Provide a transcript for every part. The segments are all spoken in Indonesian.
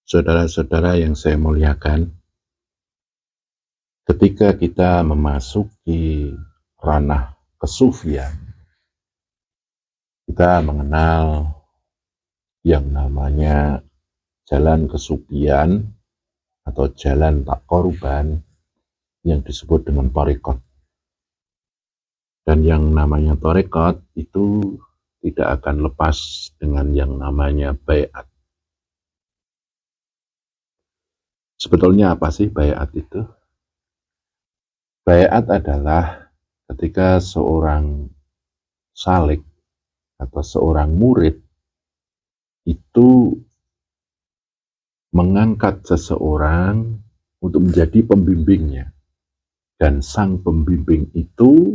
Saudara-saudara yang saya muliakan, ketika kita memasuki ranah kesufian, kita mengenal yang namanya jalan kesufian atau jalan taqarruban yang disebut dengan tarekat. Dan yang namanya tarekat itu tidak akan lepas dengan yang namanya baiat. Sebetulnya apa sih baiat itu? Baiat adalah ketika seorang salik atau seorang murid itu mengangkat seseorang untuk menjadi pembimbingnya. Dan sang pembimbing itu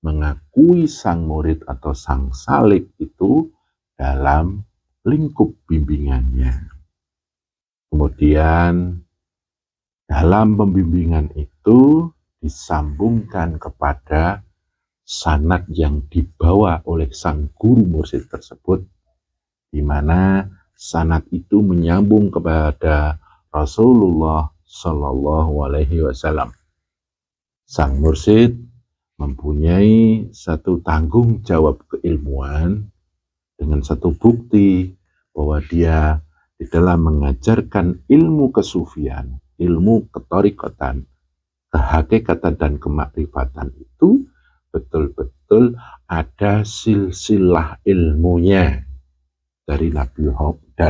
mengakui sang murid atau sang salik itu dalam lingkup bimbingannya. Kemudian dalam pembimbingan itu disambungkan kepada sanad yang dibawa oleh sang guru mursyid tersebut, di mana sanad itu menyambung kepada Rasulullah Shallallahu Alaihi Wasallam. Sang mursyid mempunyai satu tanggung jawab keilmuan dengan satu bukti bahwa dia di dalam mengajarkan ilmu kesufian, ilmu ketorikotan, kehakikatan dan kemakrifatan itu betul-betul ada silsilah ilmunya dari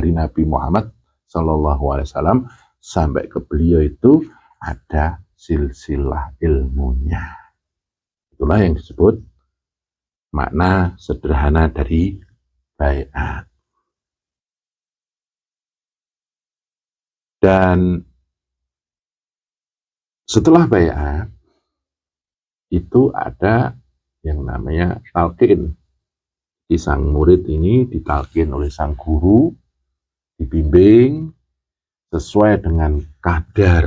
Nabi Muhammad Sallallahu Alaihi Wasallam sampai ke beliau itu ada silsilah ilmunya. Itulah yang disebut makna sederhana dari baiat. Dan setelah baiat itu ada yang namanya talqin. Di sang murid ini ditalqin oleh sang guru, dibimbing sesuai dengan kadar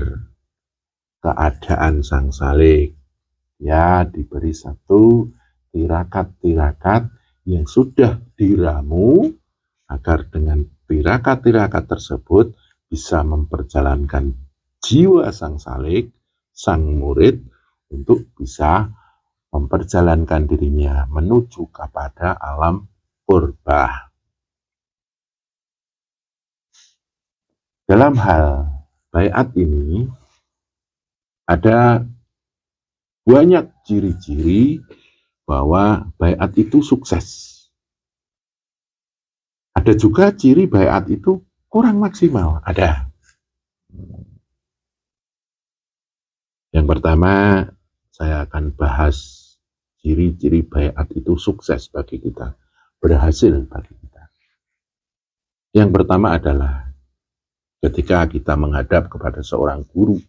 keadaan sang salik. Ya, diberi satu tirakat-tirakat yang sudah diramu agar dengan tirakat-tirakat tersebut bisa memperjalankan jiwa sang salik, sang murid untuk bisa memperjalankan dirinya menuju kepada alam purbah. Dalam hal baiat ini ada banyak ciri-ciri bahwa baiat itu sukses. Ada juga ciri baiat itu kurang maksimal, ada. Yang pertama, saya akan bahas ciri-ciri baiat itu sukses bagi kita, berhasil bagi kita. Yang pertama adalah ketika kita menghadap kepada seorang guru.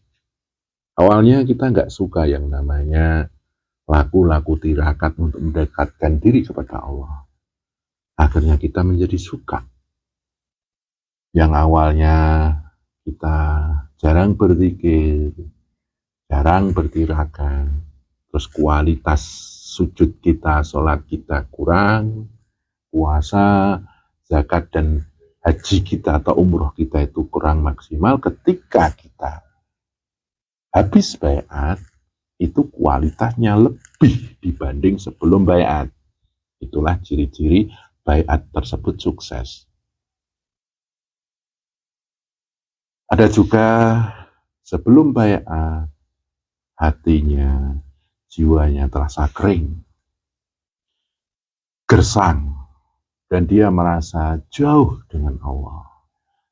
Awalnya kita nggak suka yang namanya laku-laku tirakat untuk mendekatkan diri kepada Allah. Akhirnya kita menjadi suka. Yang awalnya kita jarang berzikir, jarang bertirakat, terus kualitas sujud kita, sholat kita kurang, puasa, zakat dan haji kita atau umroh kita itu kurang maksimal. Ketika kita habis baiat, itu kualitasnya lebih dibanding sebelum baiat. Itulah ciri-ciri baiat tersebut sukses. Ada juga sebelum baiat, hatinya, jiwanya terasa kering, gersang, dan dia merasa jauh dengan Allah.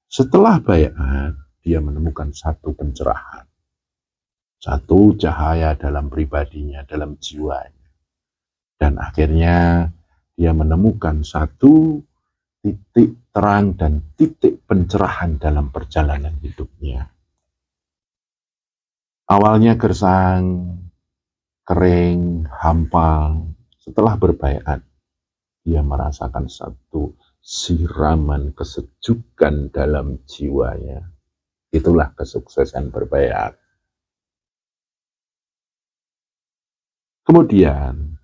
Setelah baiat, dia menemukan satu pencerahan, satu cahaya dalam pribadinya, dalam jiwanya. Dan akhirnya dia menemukan satu titik terang dan titik pencerahan dalam perjalanan hidupnya. Awalnya gersang, kering, hampa. Setelah berbaiat, dia merasakan satu siraman kesejukan dalam jiwanya. Itulah kesuksesan berbaiat. Kemudian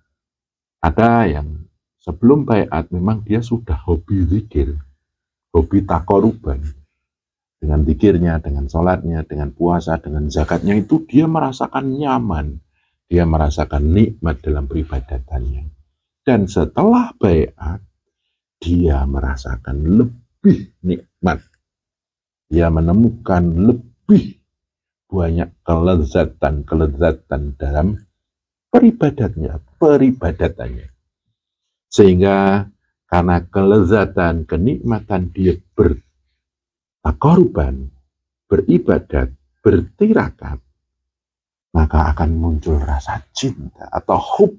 ada yang sebelum baiat memang dia sudah hobi zikir, hobi taqarruban. Dengan zikirnya, dengan sholatnya, dengan puasa, dengan zakatnya itu dia merasakan nyaman. Dia merasakan nikmat dalam peribadatannya. Dan setelah baiat, dia merasakan lebih nikmat. Dia menemukan lebih banyak kelezatan dalam peribadatannya. Sehingga karena kelezatan, kenikmatan dia bertakoruban, beribadat, bertirakat, maka akan muncul rasa cinta atau hub,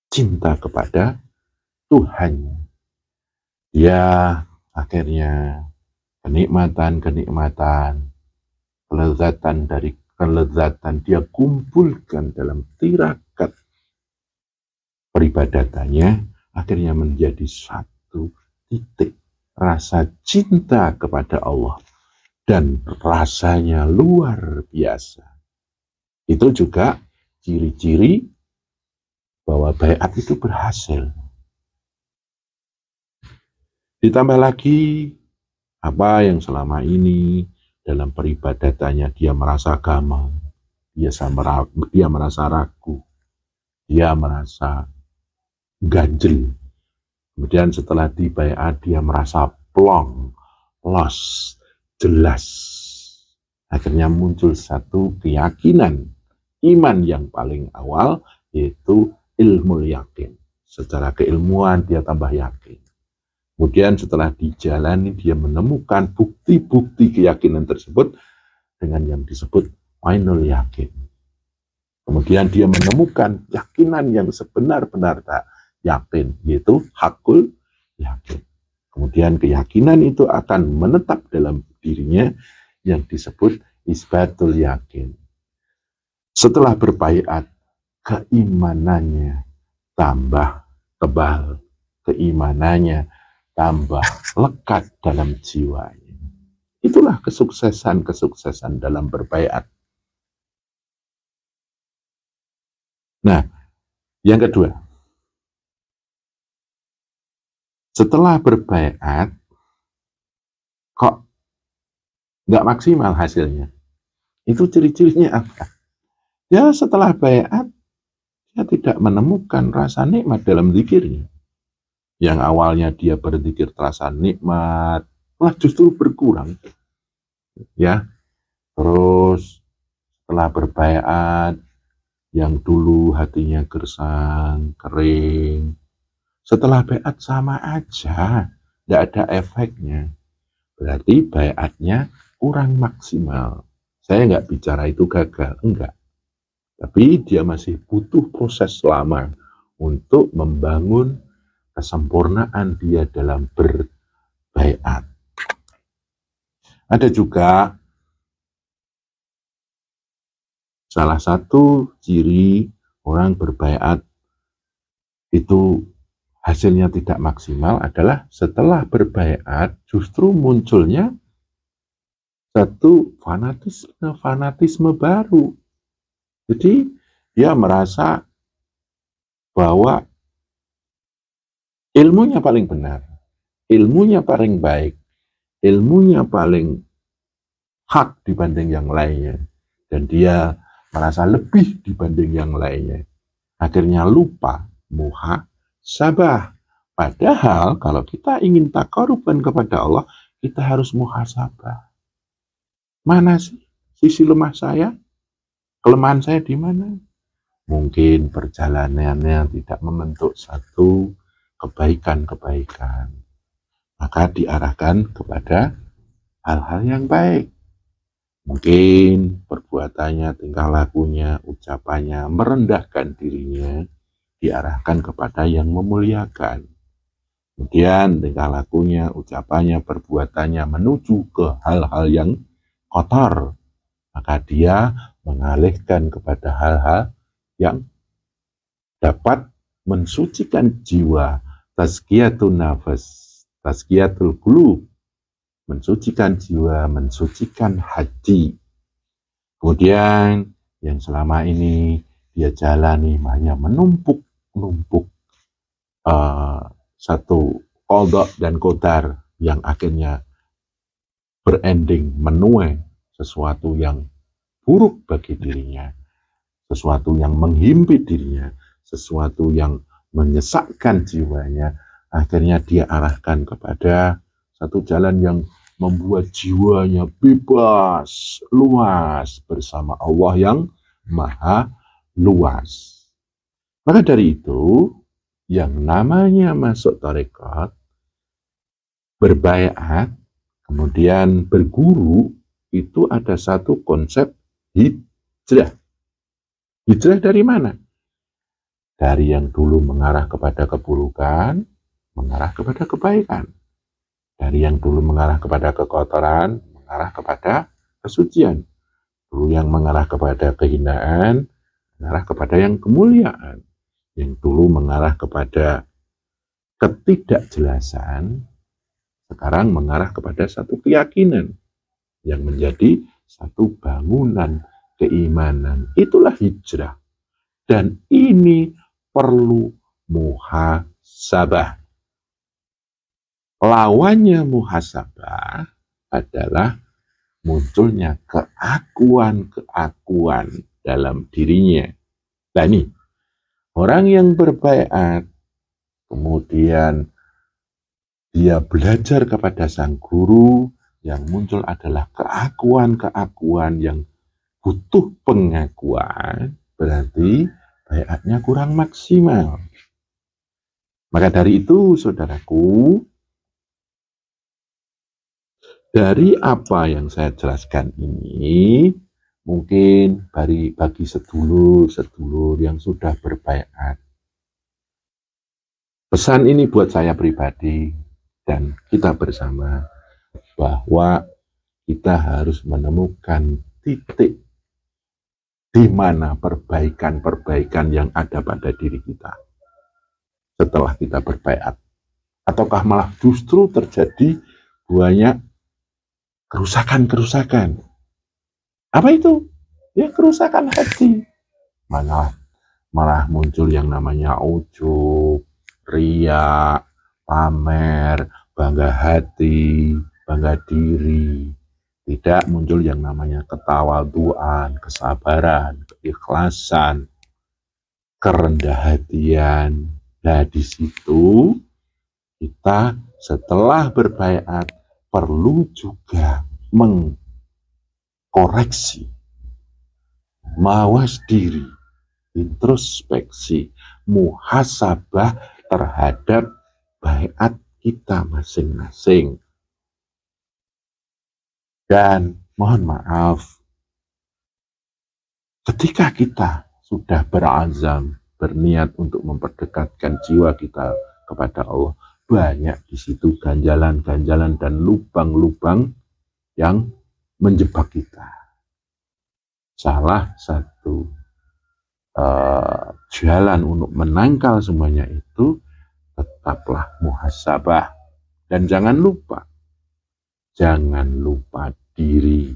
cinta kepada Tuhannya. Dia akhirnya kenikmatan, kelezatan dari kelezatan dia kumpulkan dalam tirakat peribadatannya, akhirnya menjadi satu titik rasa cinta kepada Allah, dan rasanya luar biasa. Itu juga ciri-ciri bahwa baiat itu berhasil. Ditambah lagi apa yang selama ini dalam peribadatannya dia merasa gamal, dia merasa ragu, dia merasa ganjel. Kemudian setelah di baiat dia merasa plong, los, jelas. Akhirnya muncul satu keyakinan, iman yang paling awal, yaitu ilmu yakin. Secara keilmuan dia tambah yakin. Kemudian setelah dijalani dia menemukan bukti-bukti keyakinan tersebut dengan yang disebut ainul yakin. Kemudian dia menemukan keyakinan yang sebenar-benar yakin, yaitu hakul yakin. Kemudian keyakinan itu akan menetap dalam dirinya yang disebut isbatul yakin. Setelah berbaiat, keimanannya tambah tebal, keimanannya tambah lekat dalam jiwanya. Itulah kesuksesan dalam berbaiat. Nah, yang kedua, setelah berbaiat, kok nggak maksimal hasilnya? Itu ciri-cirinya apa? Ya, setelah baiat, dia tidak menemukan rasa nikmat dalam zikirnya. Yang awalnya dia berzikir terasa nikmat, malah justru berkurang. Ya, terus setelah berbaiat, yang dulu hatinya gersang, kering, setelah baiat sama aja, tidak ada efeknya. Berarti baiatnya kurang maksimal. Saya nggak bicara itu gagal, enggak. Tapi dia masih butuh proses lama untuk membangun kesempurnaan dia dalam berbaiat. Ada juga salah satu ciri orang berbaiat itu hasilnya tidak maksimal adalah setelah berbaiat justru munculnya satu fanatisme baru. Jadi dia merasa bahwa ilmunya paling benar, ilmunya paling baik, ilmunya paling hak dibanding yang lainnya. Dan dia merasa lebih dibanding yang lainnya. Akhirnya lupa muhasabah. Padahal kalau kita ingin taqarruban kepada Allah, kita harus muhasabah. Mana sih sisi lemah saya? Kelemahan saya di mana? Mungkin perjalanannya tidak membentuk satu kebaikan-kebaikan. Maka diarahkan kepada hal-hal yang baik. Mungkin perbuatannya, tingkah lakunya, ucapannya merendahkan dirinya, diarahkan kepada yang memuliakan. Kemudian tingkah lakunya, ucapannya, perbuatannya menuju ke hal-hal yang kotor, maka dia mengalihkan kepada hal-hal yang dapat mensucikan jiwa, tazkiyatun nafas, tazkiyatul qulub, mensucikan jiwa, mensucikan hati. Kemudian yang selama ini dia jalani hanya menumpuk satu qadha dan qadar yang akhirnya berending menuai sesuatu yang buruk bagi dirinya, sesuatu yang menghimpit dirinya, sesuatu yang menyesakkan jiwanya, akhirnya dia arahkan kepada satu jalan yang membuat jiwanya bebas, luas bersama Allah yang maha luas. Maka dari itu, yang namanya masuk tarekat, berbaiat, kemudian berguru, itu ada satu konsep hijrah. Hijrah dari mana? Dari yang dulu mengarah kepada keburukan, mengarah kepada kebaikan. Dari yang dulu mengarah kepada kekotoran, mengarah kepada kesucian. Dulu yang mengarah kepada kehinaan, mengarah kepada yang kemuliaan. Yang dulu mengarah kepada ketidakjelasan, sekarang mengarah kepada satu keyakinan yang menjadi satu bangunan keimanan. Itulah hijrah. Dan ini perlu muhasabah. Lawannya muhasabah adalah munculnya keakuan-keakuan dalam dirinya. Nah ini, orang yang berbaiat, kemudian dia belajar kepada sang guru, yang muncul adalah keakuan-keakuan yang butuh pengakuan, berarti baiatnya kurang maksimal. Maka dari itu, saudaraku, dari apa yang saya jelaskan ini, mungkin bagi sedulur-sedulur yang sudah berbaiat, pesan ini buat saya pribadi dan kita bersama, bahwa kita harus menemukan titik di mana perbaikan-perbaikan yang ada pada diri kita setelah kita berbaiat. Ataukah malah justru terjadi banyak kerusakan-kerusakan. Apa itu? Ya kerusakan hati. Malah muncul yang namanya ujub, riya, pamer, bangga hati, bangga diri. Tidak muncul yang namanya ketawaduan, kesabaran, keikhlasan, kerendah hatian. Nah, di situ kita setelah berbaiat perlu juga mengkoreksi, mawas diri, introspeksi, muhasabah terhadap baiat kita masing-masing. Dan mohon maaf, ketika kita sudah berazam, berniat untuk memperdekatkan jiwa kita kepada Allah, banyak di situ ganjalan-ganjalan dan lubang-lubang yang menjebak kita. Salah satu jalan untuk menangkal semuanya itu tetaplah muhasabah. Dan jangan lupa diri.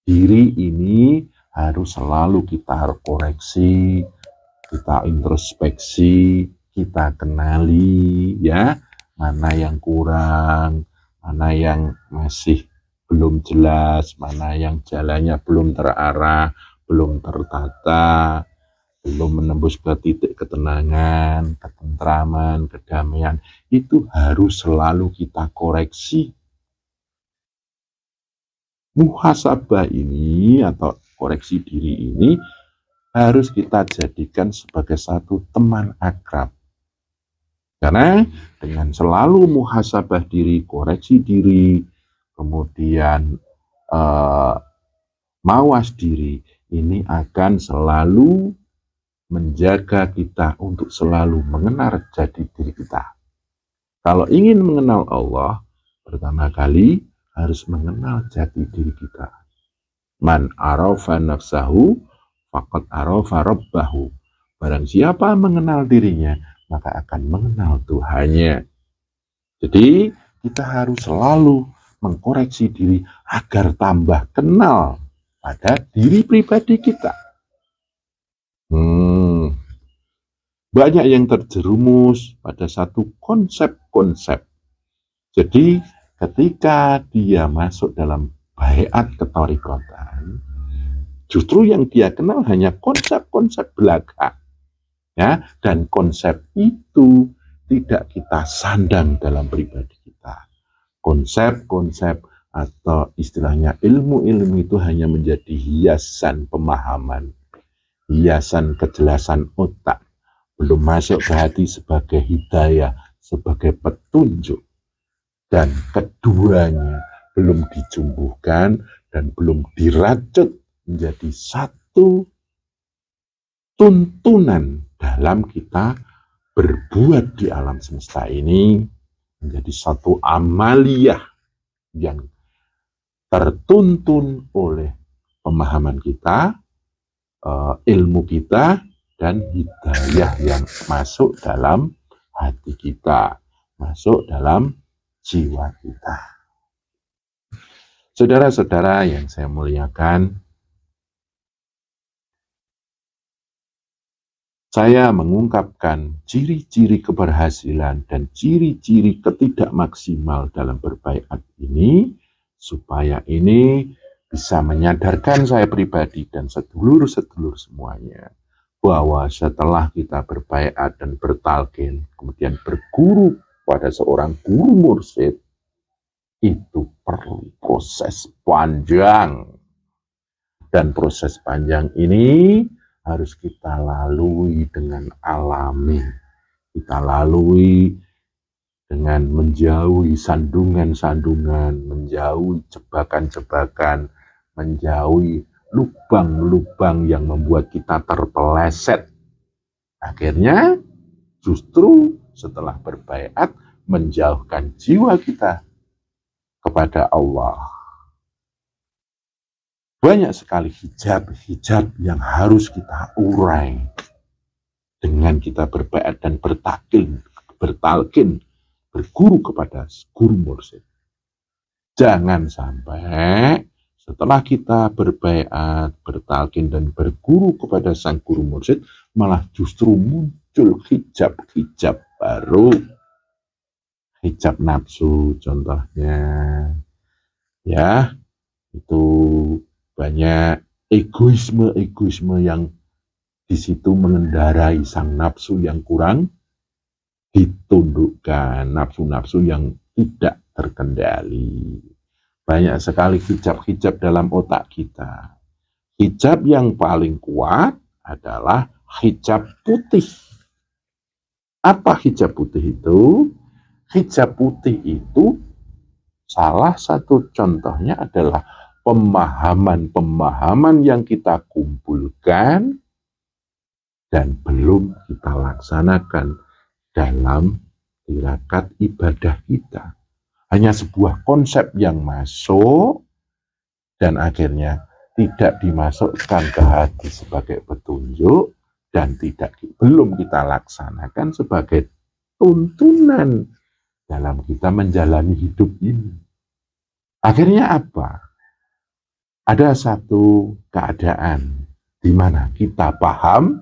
Diri ini harus selalu kita koreksi, kita introspeksi, kita kenali ya, mana yang kurang, mana yang masih belum jelas, mana yang jalannya belum terarah, belum tertata, belum menembus ke titik ketenangan, ketentraman, kedamaian. Itu harus selalu kita koreksi. Muhasabah ini atau koreksi diri ini harus kita jadikan sebagai satu teman akrab. Karena dengan selalu muhasabah diri, koreksi diri, kemudian mawas diri, ini akan selalu menjaga kita untuk selalu mengenal jati diri kita. Kalau ingin mengenal Allah, pertama kali harus mengenal jati diri kita. Man arafa nafsahu faqad arafa rabbahu. Barang siapa mengenal dirinya, maka akan mengenal Tuhannya. Jadi kita harus selalu mengkoreksi diri agar tambah kenal pada diri pribadi kita. Banyak yang terjerumus pada satu konsep-konsep. Jadi ketika dia masuk dalam baiat ketorikotan, justru yang dia kenal hanya konsep-konsep belaka, ya, dan konsep itu tidak kita sandang dalam pribadi kita. Konsep-konsep atau istilahnya ilmu-ilmu itu hanya menjadi hiasan pemahaman, hiasan kejelasan otak, belum masuk ke hati sebagai hidayah, sebagai petunjuk. Dan keduanya belum dijumbuhkan dan belum dirajut menjadi satu tuntunan dalam kita berbuat di alam semesta ini, menjadi satu amaliyah yang tertuntun oleh pemahaman kita, ilmu kita, dan hidayah yang masuk dalam hati kita, masuk dalam jiwa kita. Saudara-saudara yang saya muliakan, saya mengungkapkan ciri-ciri keberhasilan dan ciri-ciri ketidakmaksimal dalam berbaiat ini, supaya ini bisa menyadarkan saya pribadi dan sedulur-sedulur semuanya, bahwa setelah kita berbaiat dan bertalqin, kemudian berguru pada seorang guru mursyid, itu perlu proses panjang. Dan proses panjang ini harus kita lalui dengan alami. Kita lalui dengan menjauhi sandungan-sandungan, menjauhi jebakan-jebakan, menjauhi lubang-lubang yang membuat kita terpeleset. Akhirnya justru setelah berbaiat menjauhkan jiwa kita kepada Allah. Banyak sekali hijab-hijab yang harus kita urai dengan kita berbaiat dan bertalqin, berguru kepada guru mursyid. Jangan sampai setelah kita berbaiat, bertalqin, dan berguru kepada sang guru mursyid, malah justru muncul hijab-hijab baru. Hijab nafsu contohnya, ya, itu banyak egoisme yang di situ mengendarai sang nafsu yang kurang ditundukkan, nafsu-nafsu yang tidak terkendali. Banyak sekali hijab-hijab dalam otak kita. Hijab yang paling kuat adalah hijab putih. Apa hijab putih itu? Hijab putih itu salah satu contohnya adalah pemahaman-pemahaman yang kita kumpulkan dan belum kita laksanakan dalam tirakat ibadah kita. Hanya sebuah konsep yang masuk dan akhirnya tidak dimasukkan ke hati sebagai petunjuk dan belum kita laksanakan sebagai tuntunan dalam kita menjalani hidup ini. Akhirnya apa? Ada satu keadaan di mana kita paham,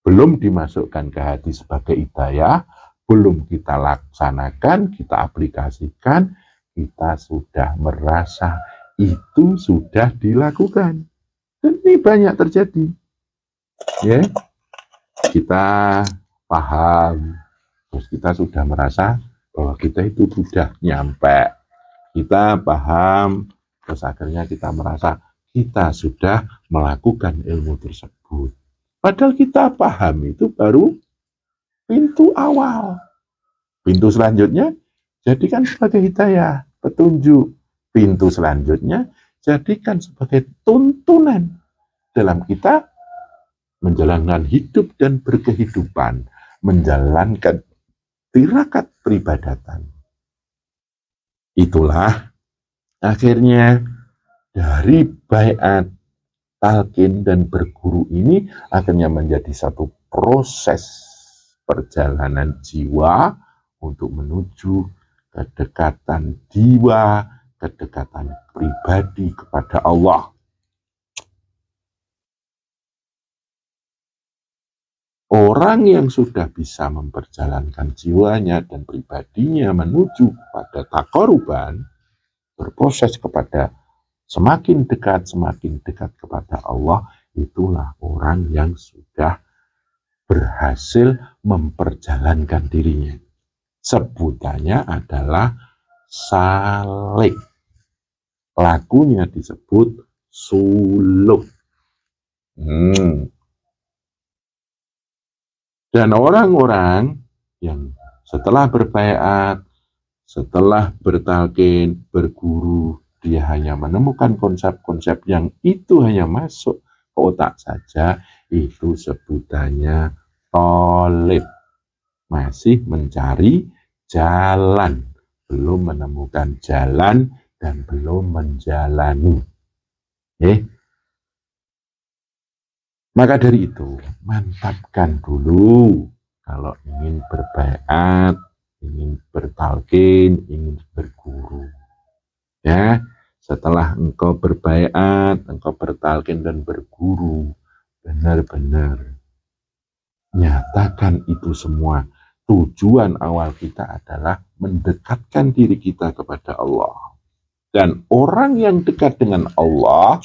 belum dimasukkan ke hati sebagai hidayah, belum kita laksanakan, kita aplikasikan, kita sudah merasa itu sudah dilakukan. Dan ini banyak terjadi. Ya, kita paham, terus kita sudah merasa bahwa kita itu sudah nyampe. Kita paham, terus akhirnya kita merasa kita sudah melakukan ilmu tersebut. Padahal kita paham itu baru pintu awal. Pintu selanjutnya jadikan sebagai hidayah, petunjuk. Pintu selanjutnya jadikan sebagai tuntunan dalam kita menjalankan hidup dan berkehidupan, menjalankan tirakat peribadatan. Itulah akhirnya dari baiat, talqin, dan berguru ini akhirnya menjadi satu proses perjalanan jiwa untuk menuju kedekatan jiwa, kedekatan pribadi kepada Allah. Orang yang sudah bisa memperjalankan jiwanya dan pribadinya menuju pada taqarruban, berproses kepada semakin dekat kepada Allah, itulah orang yang sudah berhasil memperjalankan dirinya. Sebutannya adalah salik. Lakunya disebut suluk. Dan orang-orang yang setelah berbaiat, setelah bertalqin, berguru, dia hanya menemukan konsep-konsep yang itu hanya masuk ke otak saja, itu sebutannya thalib. Masih mencari jalan, belum menemukan jalan dan belum menjalani. Maka dari itu, mantapkan dulu kalau ingin berbaiat, ingin bertalqin, ingin berguru. Ya, setelah engkau berbaiat, engkau bertalqin dan berguru, benar-benar nyatakan itu semua. Tujuan awal kita adalah mendekatkan diri kita kepada Allah. Dan orang yang dekat dengan Allah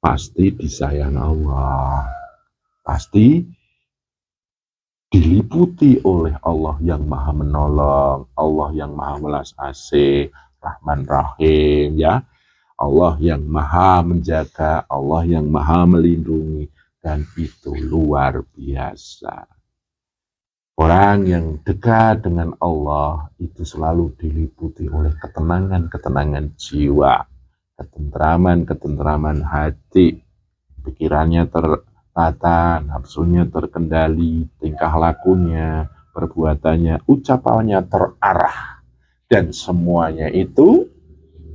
pasti disayang Allah, pasti diliputi oleh Allah yang maha menolong, Allah yang maha welas asih, Rahman Rahim, ya, Allah yang maha menjaga, Allah yang maha melindungi, dan itu luar biasa. Orang yang dekat dengan Allah itu selalu diliputi oleh ketenangan jiwa, ketentraman hati, pikirannya tertata, nafsunya terkendali, tingkah lakunya, perbuatannya, ucapannya terarah, dan semuanya itu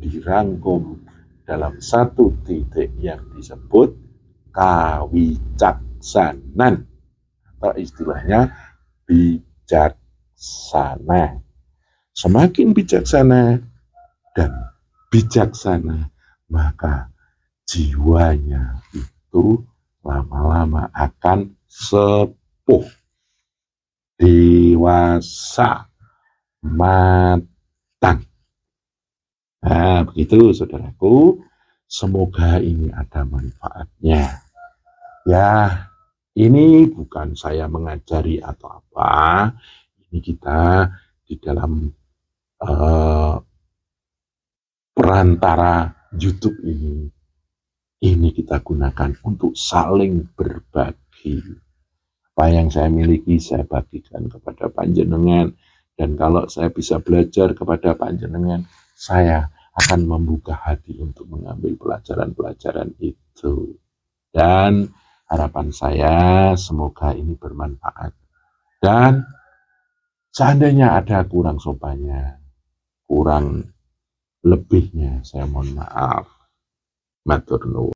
dirangkum dalam satu titik yang disebut kawicaksanan, atau istilahnya bijaksana. Semakin bijaksana dan bijaksana, maka jiwanya itu lama-lama akan sepuh, dewasa, matang. Nah, begitu saudaraku. Semoga ini ada manfaatnya. Ya, ini bukan saya mengajari atau apa. Ini kita di dalam perantara YouTube ini kita gunakan untuk saling berbagi. Apa yang saya miliki saya bagikan kepada panjenengan, dan kalau saya bisa belajar kepada panjenengan, saya akan membuka hati untuk mengambil pelajaran-pelajaran itu. Dan harapan saya semoga ini bermanfaat. Dan seandainya ada kurang sopannya, kurang lebihnya, saya mohon maaf. Matur nuwun.